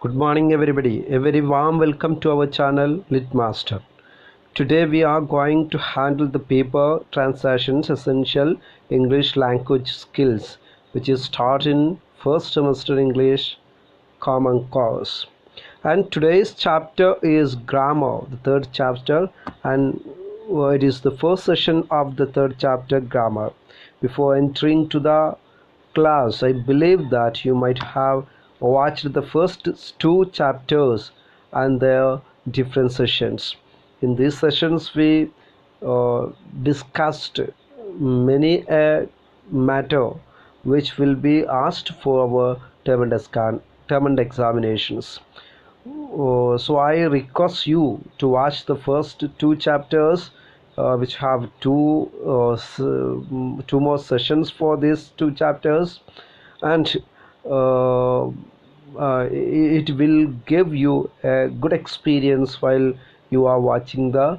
Good morning everybody. A very warm welcome to our channel Litmaster. Today we are going to handle the paper Transactions Essential English Language Skills, which is taught in first semester English common course. And today's chapter is grammar, the third chapter, and it is the first session of the third chapter, grammar. Before entering to the class, I believe that you might have watched the first two chapters and their different sessions. In these sessions, we discussed many matter which will be asked for our term and examinations. So I request you to watch the first two chapters, which have two more sessions for these two chapters, and it will give you a good experience while you are watching the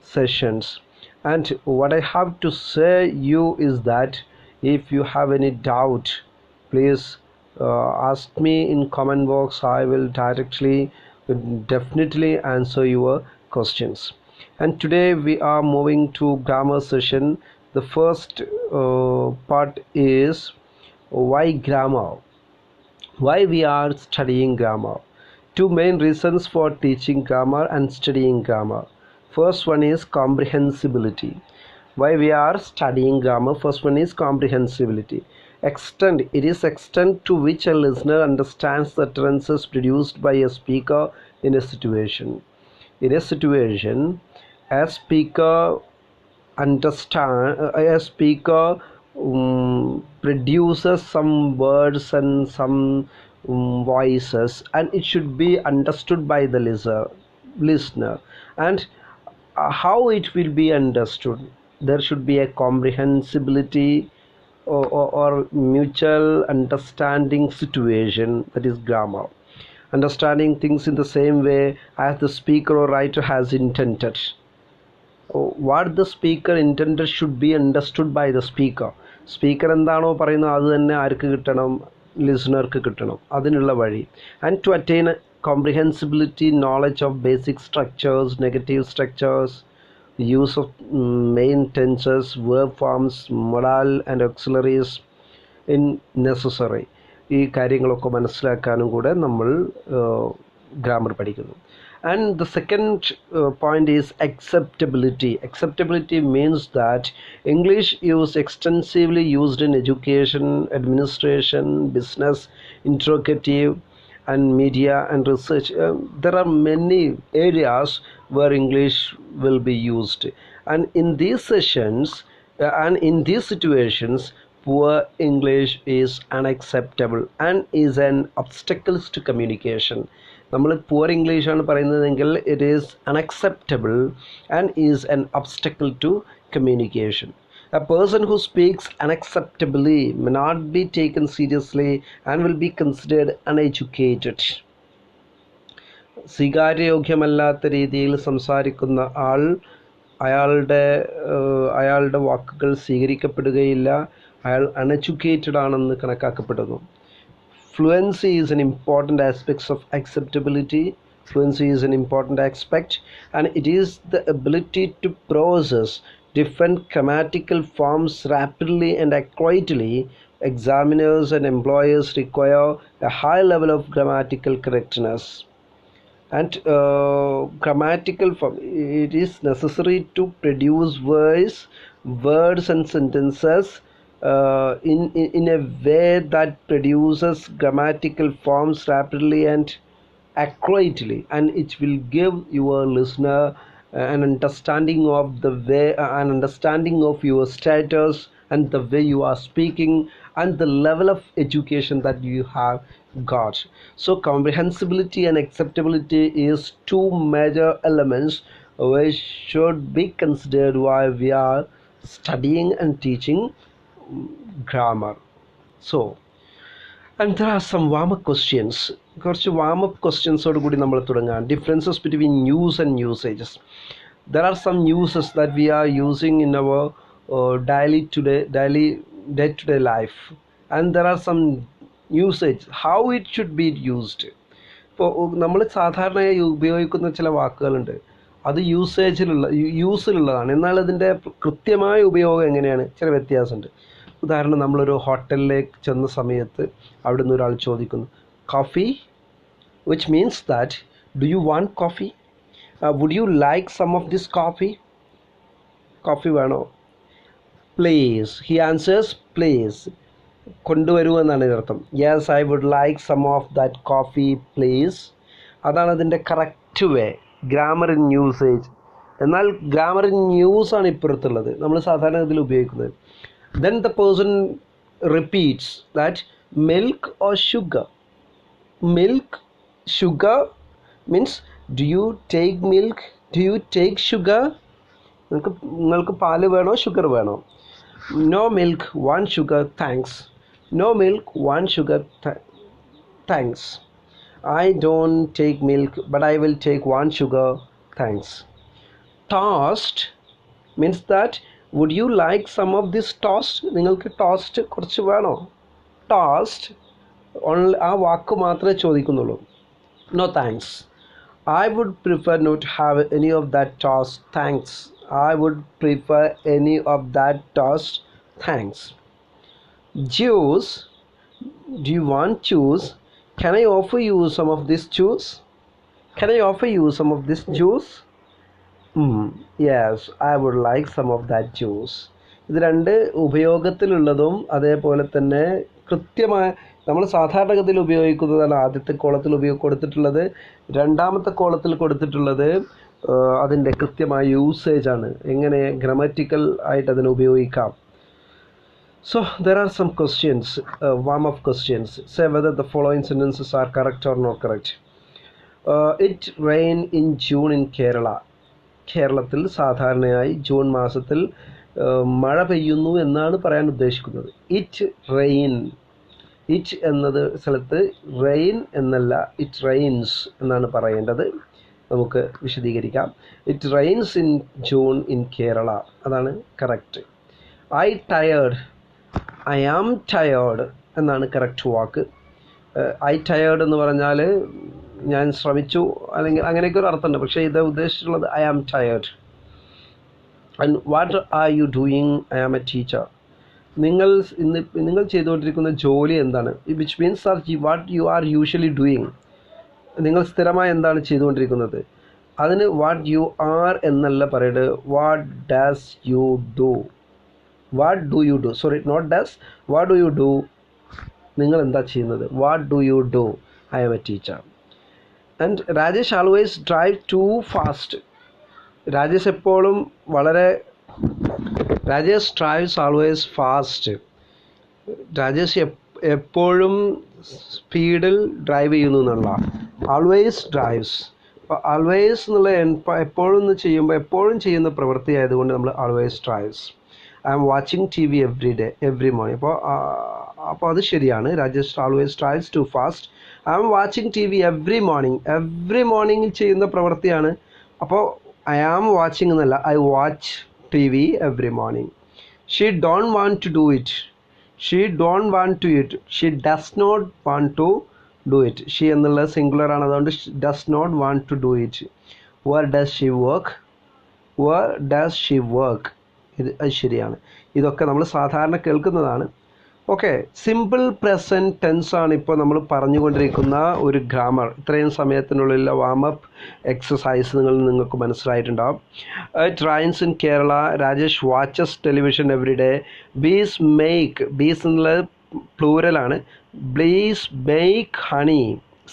sessions. And what I have to say you is that if you have any doubt, please ask me in comment box. I will definitely answer your questions. And today we are moving to grammar session. The first part is why grammar. Why we are studying grammar. Two main reasons for teaching grammar and studying grammar. First one is comprehensibility. Why we are studying grammar? First one is comprehensibility. Extent. It is extent to which a listener understands the utterances produced by a speaker in a situation. In a situation, a speaker produces some words and some voices, and it should be understood by the listener. And how it will be understood? There should be a comprehensibility or mutual understanding situation, that is grammar. Understanding things in the same way as the speaker or writer has intended. What the speaker intended should be understood by the speaker. Speaker എന്താണോ പറയുന്നത് അത് തന്നെ ആർക്ക് കിട്ടണം? ലിസണർക്ക് കിട്ടണം. അതിനുള്ള വഴി. And to attain comprehensibility, knowledge of basic structures, negative structures, use of main tenses, verb forms, modal and auxiliaries in necessary. ഈ കാര്യങ്ങളൊക്കെ മനസ്സിലാക്കാനും കൂടെ നമ്മൾ ഗ്രാമർ പഠിക്കുന്നു. And the second point is acceptability. Acceptability means that English is extensively used in education, administration, business, interrogative, and media and research. There are many areas where English will be used, and in these sessions and in these situations, poor English is unacceptable and is an obstacle to communication. നമ്മൾ poor ഇംഗ്ലീഷാണ് പറയുന്നതെങ്കിൽ it is unacceptable and is an obstacle to communication. A person who speaks unacceptably may not be taken seriously and will be considered uneducated. സ്വീകാര്യയോഗ്യമല്ലാത്ത രീതിയിൽ സംസാരിക്കുന്ന ആൾ അയാളുടെ വാക്കുകൾ സ്വീകരിക്കപ്പെടുകയില്ല. അയാൾ uneducated ആണെന്ന് കണക്കാക്കപ്പെടുന്നു. Fluency is an important aspect of acceptability. Fluency is an important aspect, and it is the ability to process different grammatical forms rapidly and accurately. Examiners and employers require a high level of grammatical correctness. And grammatical form, it is necessary to produce words and sentences in a way that produces grammatical forms rapidly and accurately, and it will give your listener an understanding of your status and the way you are speaking and the level of education that you have got. So comprehensibility and acceptability is two major elements which should be considered while we are studying and teaching grammar. So, and there are some warm-up questions. കുറച്ച് warm-up questionsoട് കൂടി നമ്മൾ തുടങ്ങാം. Differences between use and usages. There are some uses that we are using in our day-to-day life, and there are some usage, how it should be used. ഇപ്പോൾ നമ്മൾ സാധാരണയായി ഉപയോഗിക്കുന്ന ചില വാക്കുകളുണ്ട്, അത് യൂസിലുള്ളതാണ്, എന്നാൽ അതിൻ്റെ കൃത്യമായ ഉപയോഗം എങ്ങനെയാണ്, ചില വ്യത്യാസമുണ്ട്. ഉദാഹരണം, നമ്മളൊരു ഹോട്ടലിലേക്ക് ചെന്ന സമയത്ത് അവിടുന്ന് ഒരാൾ ചോദിക്കുന്നു coffee, which means that do you want coffee, would you like some of this coffee, coffee വേണോ, പ്ലീസ്, he answers please, കൊണ്ടുവരൂ എന്നാണ് ഇതിനർത്ഥം. Yes I would like some of that coffee please. അതാണ് അതിൻ്റെ correct way, grammar in usage. എന്നാൽ grammar in use ആണ് ഇപ്പുറത്തുള്ളത്, നമ്മൾ സാധാരണ ഇതിൽ ഉപയോഗിക്കുന്നത്. Then the person repeats that milk or sugar. Milk, sugar means do you take milk, do you take sugar, നിങ്ങൾക്ക് പാല് വേണോ ഷുഗർ വേണോ. No milk, one sugar thanks. No milk, one sugar, thanks. I don't take milk, but I will take one sugar, thanks. Toast means that would you like some of this toast? നിങ്ങൾക്ക് toast കുറച്ച് വേണോ. Toast ആ വാക്ക് മാത്രമേ ചോദിക്കുന്നുള്ളൂ. No thanks. I would prefer not to have any of that toast, thanks. I would prefer any of that toast, thanks. Juice, do you want juice? Can I offer you some of this juice? Can I offer you some of this juice? Yes, I would like some of that juice. ഇത് രണ്ട് ഉപയോഗത്തിലുള്ളതും അതേപോലെ തന്നെ കൃത്യമായ നമ്മൾ സാധാരണഗതിയിൽ ഉപയോഗിക്കുന്നതാണ് ആദ്യത്തെ കോളത്തിൽ കൊടുത്തിട്ടുള്ളത്. രണ്ടാമത്തെ കോളത്തിൽ കൊടുത്തിട്ടുള്ളത് അതിൻ്റെ കൃത്യമായ യൂസേജാണ്, എങ്ങനെ ഗ്രമാറ്റിക്കൽ ആയിട്ട് അതിനെ ഉപയോഗിക്കാം. So there are some questions, warm-up questions. Say whether the following sentences are correct or not correct. It rained in June in Kerala. കേരളത്തിൽ സാധാരണയായി ജൂൺ മാസത്തിൽ മഴ പെയ്യുന്നു എന്നാണ് പറയാൻ ഉദ്ദേശിക്കുന്നത്. ഇറ്റ് റെയിൻ, ഇറ്റ് എന്നത് സ്ഥലത്ത് റെയിൻ എന്നല്ല, ഇറ്റ് റെയിൻസ് എന്നാണ് പറയേണ്ടത്. നമുക്ക് വിശദീകരിക്കാം. It rains in June in Kerala, അതാണ് correct. I tired, I am tired എന്നാണ് കറക്റ്റ് വാക്ക്. ഐ ടയേർഡ് എന്ന് പറഞ്ഞാൽ ഞാൻ ശ്രമിച്ചു അല്ലെങ്കിൽ അങ്ങനെയൊക്കെ ഒരു അർത്ഥമുണ്ട്, പക്ഷേ ഇത് ഉദ്ദേശിച്ചിട്ടുള്ളത് I am tired. And what are you doing, I am a teacher. നിങ്ങൾ ചെയ്തുകൊണ്ടിരിക്കുന്ന ജോലി എന്താണ്, which means what you are usually doing. നിങ്ങൾ സ്ഥിരമായി എന്താണ് ചെയ്തുകൊണ്ടിരിക്കുന്നത്. അതിന് വാട്ട് യു ആർ എന്നല്ല പറയേണ്ടത്, what does you do. What do you do, sorry not does, what do you do, നിങ്ങൾ എന്താ ചെയ്യുന്നത്. What do you do, I am a teacher. And Rajesh always drive too fast. Rajesh എപ്പോഴും Rajesh drives always fast. Rajesh എപ്പോഴും സ്പീഡിൽ drive ചെയ്യുന്നു എന്നുള്ള. Always drives, always എന്നുള്ള എപ്പോഴും എന്ന് ചെയ്യുമ്പോൾ എപ്പോഴും ചെയ്യുന്ന പ്രവൃത്തി ആയതുകൊണ്ട് നമ്മൾ always drives. I am watching T V every morning. അപ്പോൾ അത് ശരിയാണ്. Rajesh always drives too fast. I am watching T V every morning, every morning ചെയ്യുന്ന പ്രവൃത്തിയാണ്. അപ്പോൾ ഐ ആം വാച്ചിങ് എന്നല്ല, I watch T V every morning. She don't want to do it, she don't want to it, she does not want to do it. She എന്നുള്ളത് singular ആണ്, അതുകൊണ്ട് does not want to do it. Where does she work, where does she work, അത് ശരിയാണ്. ഇതൊക്കെ നമ്മൾ സാധാരണ കേൾക്കുന്നതാണ്. Okay, simple present tense ആണ് ഇപ്പോൾ നമ്മൾ പറഞ്ഞുകൊണ്ടിരിക്കുന്ന ഒരു ഗ്രാമർ. ഇത്രയും സമയത്തിനുള്ളിൽ വാമപ്പ് എക്സസൈസ് നിങ്ങൾക്ക് മനസ്സിലായിട്ടുണ്ടാവും. It rains in Kerala. Rajesh watches television every day. Bees make, bees എന്നുള്ളത് പ്ലൂരലാണ്. Bees make honey.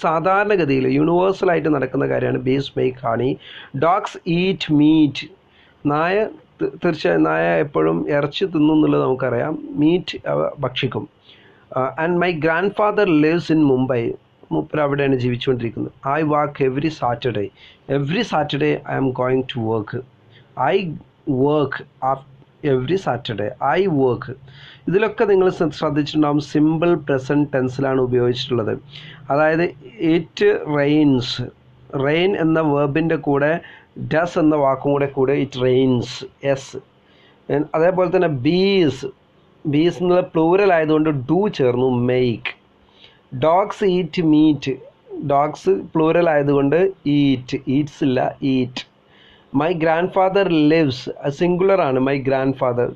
സാധാരണഗതിയിൽ യൂണിവേഴ്സലായിട്ട് നടക്കുന്ന കാര്യമാണ് bees make honey. Dogs eat meat. തീർച്ചയായും നായ എപ്പോഴും ഇറച്ചി തിന്നും എന്നുള്ളത് നമുക്കറിയാം. മീറ്റ് ഭക്ഷിക്കും. And my grandfather lives in Mumbai. മൂപ്പർ അവിടെയാണ് ജീവിച്ചുകൊണ്ടിരിക്കുന്നത്. I work every Saturday. Every Saturday I am going to work. I work every Saturday. I work. ഇതിലൊക്കെ നിങ്ങൾ ശ്രദ്ധിച്ചിട്ടുണ്ടാകും സിമ്പിൾ പ്രസൻറ്റ് ടെൻസിലാണ് ഉപയോഗിച്ചിട്ടുള്ളത്. അതായത് ഇറ്റ് റെയിൻസ്, റെയിൻ എന്ന വേർബിൻ്റെ കൂടെ ഡസ് എന്ന വാക്കും കൂടെ ഇറ്റ് റെയിൻസ്, എസ്. അതേപോലെ തന്നെ ബീസ്, ബീസ് എന്നുള്ള പ്ലൂരൽ ആയതുകൊണ്ട് ഡു ചേർന്നു, make. Dogs eat meat. Dogs plural ആയതുകൊണ്ട് ഈറ്റ്, ഈറ്റ്സ് ഇല്ല, eat. My grandfather lives, singular ആണ്. My grandfather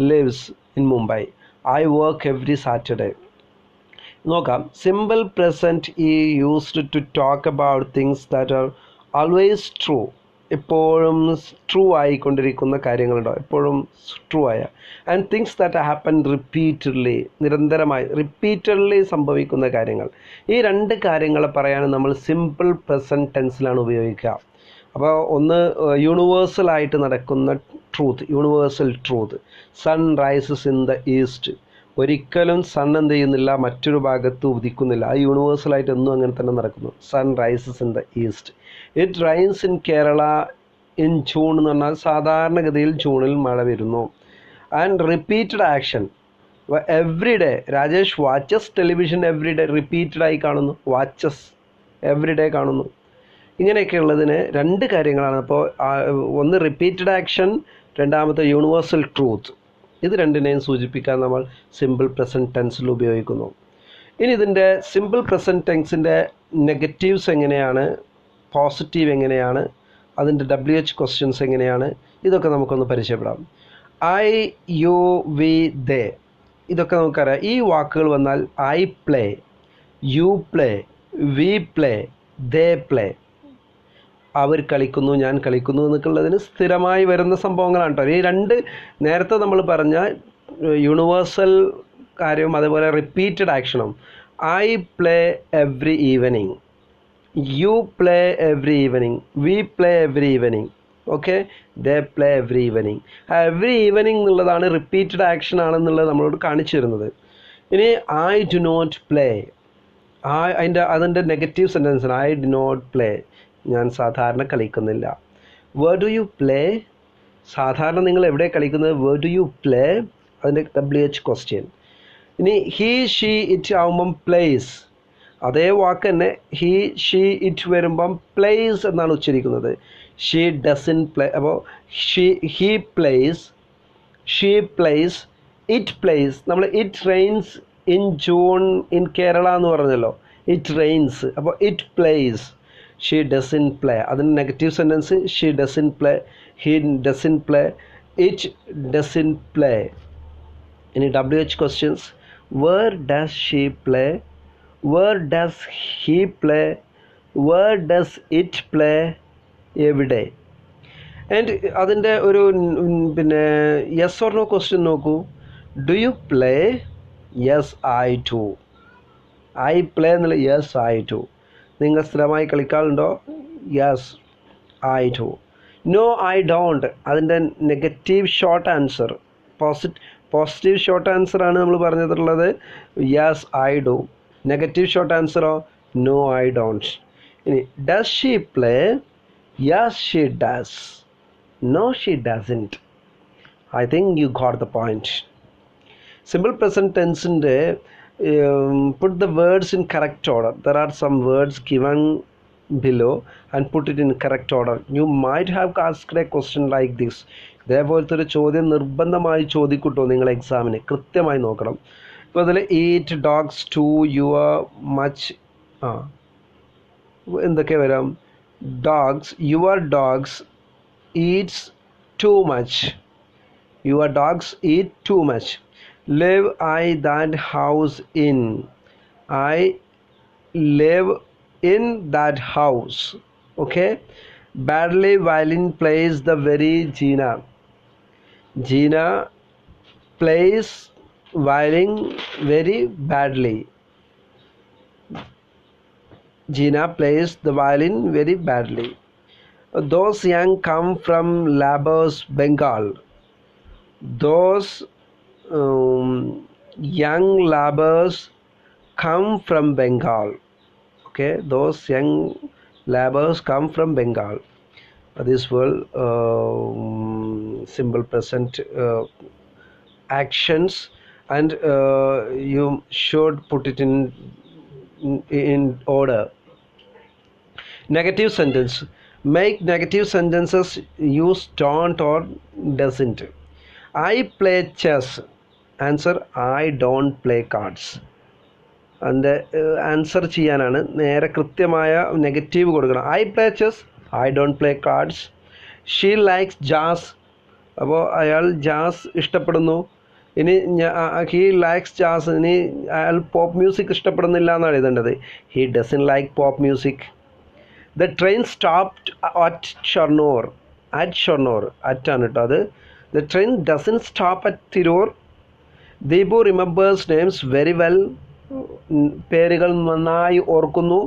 lives in Mumbai. I work every Saturday. നോക്കാം. സിമ്പിൾ പ്രസൻറ്റ് ഈ used to talk about things that are always true. എപ്പോഴും true ആയിക്കൊണ്ടിരിക്കുന്ന കാര്യങ്ങളുണ്ടോ, എപ്പോഴും true ആയ. And things that happen repeatedly, നിരന്തരമായി repeatedly സംഭവിക്കുന്ന കാര്യങ്ങൾ. ഈ രണ്ട് കാര്യങ്ങളെ പറയാൻ നമ്മൾ സിമ്പിൾ പ്രസൻറ്റ് ടെൻസിലാണ് ഉപയോഗിക്കുക. അപ്പോൾ ഒന്ന് യൂണിവേഴ്സലായിട്ട് നടക്കുന്ന truth, universal truth. Sun rises in the east. ഒരിക്കലും സൺ എന്ത് ചെയ്യുന്നില്ല, മറ്റൊരു ഭാഗത്ത് ഉദിക്കുന്നില്ല. ആ യൂണിവേഴ്സലായിട്ട് എന്നും അങ്ങനെ തന്നെ നടക്കുന്നു. Sun rises in the east. It rains in Kerala in June എന്ന് പറഞ്ഞാൽ സാധാരണഗതിയിൽ ജൂണിൽ മഴ വരുന്നു. And repeated action. Every day Rajesh watches television every day. റിപ്പീറ്റഡായി കാണുന്നു, വാച്ചസ് എവ്രി ഡേ കാണുന്നു. ഇങ്ങനെയൊക്കെ ഉള്ളതിന് രണ്ട് കാര്യങ്ങളാണ്. അപ്പോൾ ഒന്ന് റിപ്പീറ്റഡ് ആക്ഷൻ, രണ്ടാമത്തെ യൂണിവേഴ്സൽ ട്രൂത്ത്. ഇത് രണ്ടിനെയും സൂചിപ്പിക്കാൻ നമ്മൾ സിമ്പിൾ പ്രസൻറ്റ് ടെൻസിൽ ഉപയോഗിക്കുന്നു. ഇനി ഇതിൻ്റെ സിമ്പിൾ പ്രസൻറ്റ് ടെൻസിൻ്റെ നെഗറ്റീവ്സ് എങ്ങനെയാണ്, പോസിറ്റീവ് എങ്ങനെയാണ്, അതിൻ്റെ WH ക്വസ്റ്റ്യൻസ് എങ്ങനെയാണ്, ഇതൊക്കെ നമുക്കൊന്ന് പരിചയപ്പെടാം. ഐ, യു, വി, ദേ, ഇതൊക്കെ നമുക്കറിയാം. ഈ വാക്കുകൾ വന്നാൽ I play, you play, we play, they play. അവർ കളിക്കുന്നു, ഞാൻ കളിക്കുന്നു എന്നൊക്കെയുള്ളതിന് സ്ഥിരമായി വരുന്ന സംഭവങ്ങളാണ് കേട്ടോ. ഈ രണ്ട് നേരത്തെ നമ്മൾ പറഞ്ഞ യൂണിവേഴ്സൽ കാര്യവും അതേപോലെ റിപ്പീറ്റഡ് ആക്ഷനും. I play every evening, you play every evening, we play every evening, okay, they play every evening. Every evening എന്നുള്ളതാണ് റിപ്പീറ്റഡ് ആക്ഷൻ ആണെന്നുള്ളത് നമ്മളോട് കാണിച്ചു തരുന്നത്. ഇനി ഐ ഡു നോട്ട് പ്ലേ, അതിൻ്റെ നെഗറ്റീവ് സെൻറ്റൻസാണ്. ഐ ഡു നോട്ട് പ്ലേ, ഞാൻ സാധാരണ കളിക്കുന്നില്ല. വേർ ഡു യു പ്ലേ, സാധാരണ നിങ്ങൾ എവിടെ കളിക്കുന്നത്, വേർ ഡു യു പ്ലേ, അതിൻ്റെ WH ക്വസ്റ്റ്യൻ. ഇനി ഹീ, ഷീ, ഇറ്റ് ആവുമ്പം പ്ലേസ്. അതേ വാക്ക് തന്നെ ഹീ, ഷീ, ഇറ്റ് വരുമ്പം പ്ലേസ് എന്നാണ് ഉച്ചരിക്കുന്നത്. She doesn't play. അപ്പോൾ he plays, she plays, it plays. നമ്മൾ it rains in June in Kerala എന്ന് പറഞ്ഞല്ലോ, ഇറ്റ് റെയിൻസ്. അപ്പോൾ it plays, she doesn't play. അതിന് negative sentence she doesn't play, he doesn't play, it doesn't play. ഇനി WH questions. Where does she play, where does he play, where does it play, എവിടെ. And അതിൻ്റെ ഒരു പിന്നെ yes or no question നോക്കൂ. Do you play, yes I do. I play എന്നുള്ള yes I do. നിങ്ങൾ സ്ഥിരമായി കളിക്കാറുണ്ടോ, yes I do. No I don't, അതിൻ്റെ negative short answer. Positive short ആൻസറാണ് നമ്മൾ പറഞ്ഞിട്ടുള്ളത്, യെസ് ഐ ഡു. നെഗറ്റീവ് ഷോർട്ട് ആൻസറോ, നോ ഐ ഡോണ്ട്. ഇനി does she play, yes she does, no she doesn't. I think you got the point. Simple present ടെൻസിൻ്റെ put the words in correct order. There are some words given below and put it in correct order. You might have asked a question like this. ഇതേപോലത്തെ ഒരു ചോദ്യം നിർബന്ധമായി ചോദിക്കൂട്ടോ നിങ്ങൾ എക്സാമിന്, കൃത്യമായി നോക്കണം. ഇപ്പോൾ അതിൽ eat dogs too your much, എന്തൊക്കെ വരാം, dogs, your dogs eats too much, your dogs eat too much. Live I that house in, I live in that house, okay. Badly violin plays the very Gina, Gina plays violin very badly, Gina plays the violin very badly. Those young come from Labors, Bengal. Those young laborers come from Bengal, okay. Those young laborers come from Bengal. This will simple present actions, and you should put it in order. Negative sentence. Make negative sentences use don't or doesn't. I play chess. Answer, I don't play cards. അതിൻ്റെ answer ചെയ്യാനാണ്. നേരെ കൃത്യമായ negative കൊടുക്കണം. I play chess, I don't play cards. She likes jazz, അപ്പോൾ അയാൾ jazz ഇഷ്ടപ്പെടുന്നു. ഇനി he likes jazz, ഇനി അയാൾ പോപ്പ് മ്യൂസിക് ഇഷ്ടപ്പെടുന്നില്ല എന്നാണ് എഴുതേണ്ടത്. He doesn't like pop music. The train stopped at Shoranur. At Shoranur, അറ്റാണ് കേട്ടോ അത്. The train doesn't stop at Tirur. Deepu remembers names very well. പേരുകൾ നന്നായി ഓർക്കുന്നു.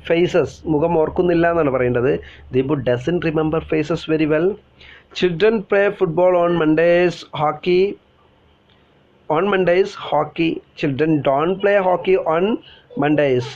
ഫേസസ്, മുഖം ഓർക്കുന്നില്ല എന്നാണ് പറയേണ്ടത്. Deepu doesn't remember faces very well. Children play football on Mondays, hockey. On Mondays, hockey. Children don't play hockey on Mondays.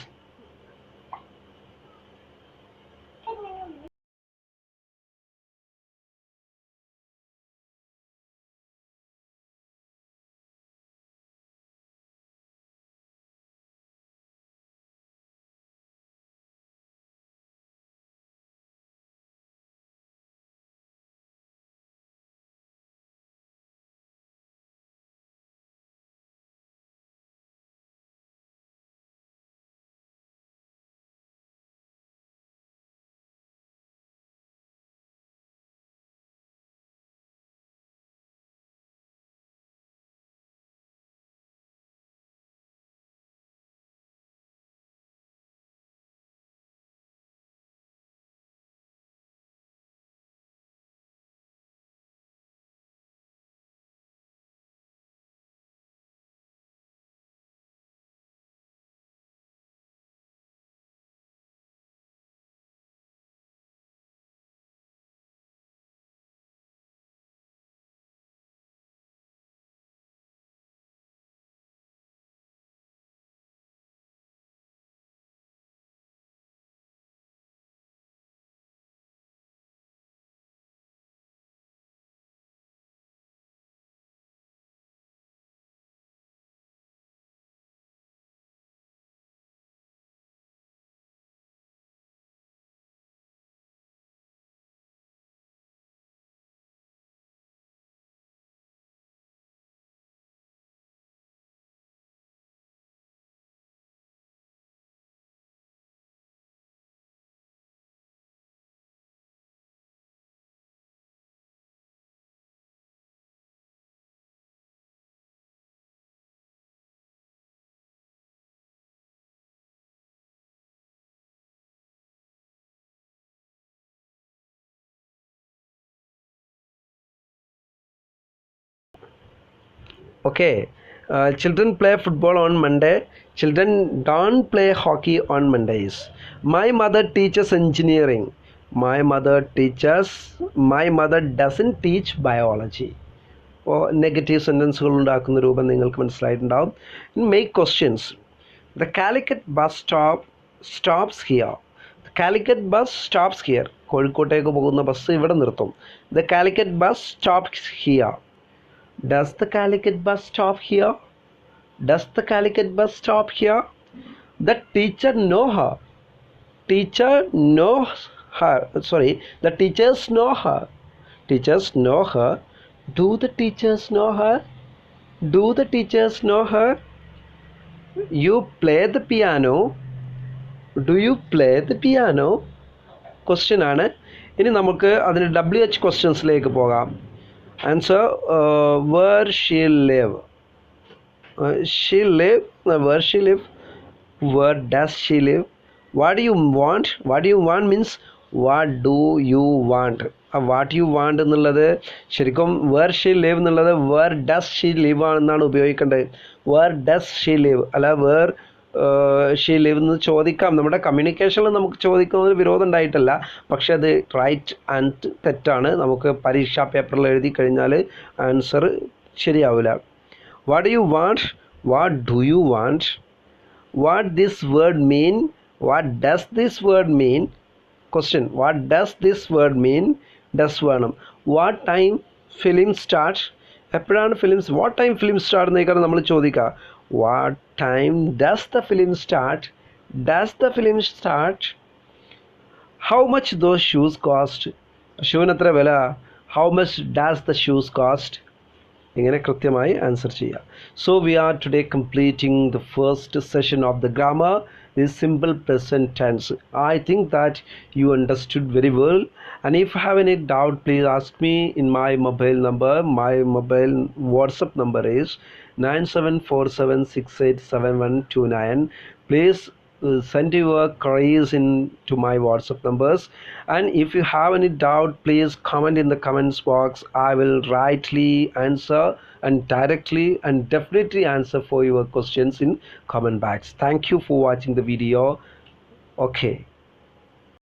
Okay. Children play football on Monday. Children don't play hockey on Mondays. My mother teaches engineering. My mother doesn't teach biology. അപ്പോൾ negative സെൻറ്റൻസുകൾ ഉണ്ടാക്കുന്ന രൂപം നിങ്ങൾക്ക് മനസ്സിലായിട്ടുണ്ടാവും. Make questions. The Calicut bus stops here. Calicut bus stops here. കോഴിക്കോട്ടേക്ക് പോകുന്ന bus ഇവിടെ നിർത്തും. The Calicut bus stops here. Does the Calicut bus stop here? Does the Calicut bus stop here? The teacher know her. Teacher knows her. Sorry, the teachers know her. Teachers know her. Do the teachers know her? Do the teachers know her? You play the piano. Do you play the piano? Question ആണ്. ഇനി നമുക്ക് അതിന് WH ക്വസ്റ്റ്യൻസിലേക്ക് പോകാം. Answer, where she live. Where she live. Where does she live? What do you want? What do you want means what do you want? What you want എന്നുള്ളത് ശരിക്കും where she live എന്നുള്ളത് where does she live ആണെന്നാണ് ഉപയോഗിക്കേണ്ടത്. Where does she live അല്ല where she live എന്ന് ചോദിക്കാം. നമ്മുടെ കമ്മ്യൂണിക്കേഷനിൽ നമുക്ക് ചോദിക്കുന്നതിന് വിരോധം ഉണ്ടായിട്ടല്ല, പക്ഷെ അത് റൈറ്റ് ആൻഡ് തെറ്റാണ്. നമുക്ക് പരീക്ഷാ പേപ്പറിൽ എഴുതി കഴിഞ്ഞാൽ ആൻസർ ശരിയാവില്ല. What do you want? What do you want? What this word mean? What does this word mean? Question, what does this word mean? Does വേണം. What time film start? എപ്പോഴാണ് films what time film start എന്നേക്കാണ് നമ്മൾ ചോദിക്കുക. What time does the film start? Does the film start? How much those shoes cost? ഷൂവിന് എത്ര വില? How much does the shoes cost? ഇങ്ങനെ കൃത്യമായി answer ചെയ്യുക. So we are today completing the first session of the grammar, the simple present tense. I think that you understood very well, and if you have any doubt, please ask me in my mobile number. My mobile WhatsApp number is 9747687129. Please send your queries in to my WhatsApp numbers, and if you have any doubt, please comment in the comments box. I will rightly answer and directly and definitely answer for your questions in comment box. Thank you for watching the video. Okay.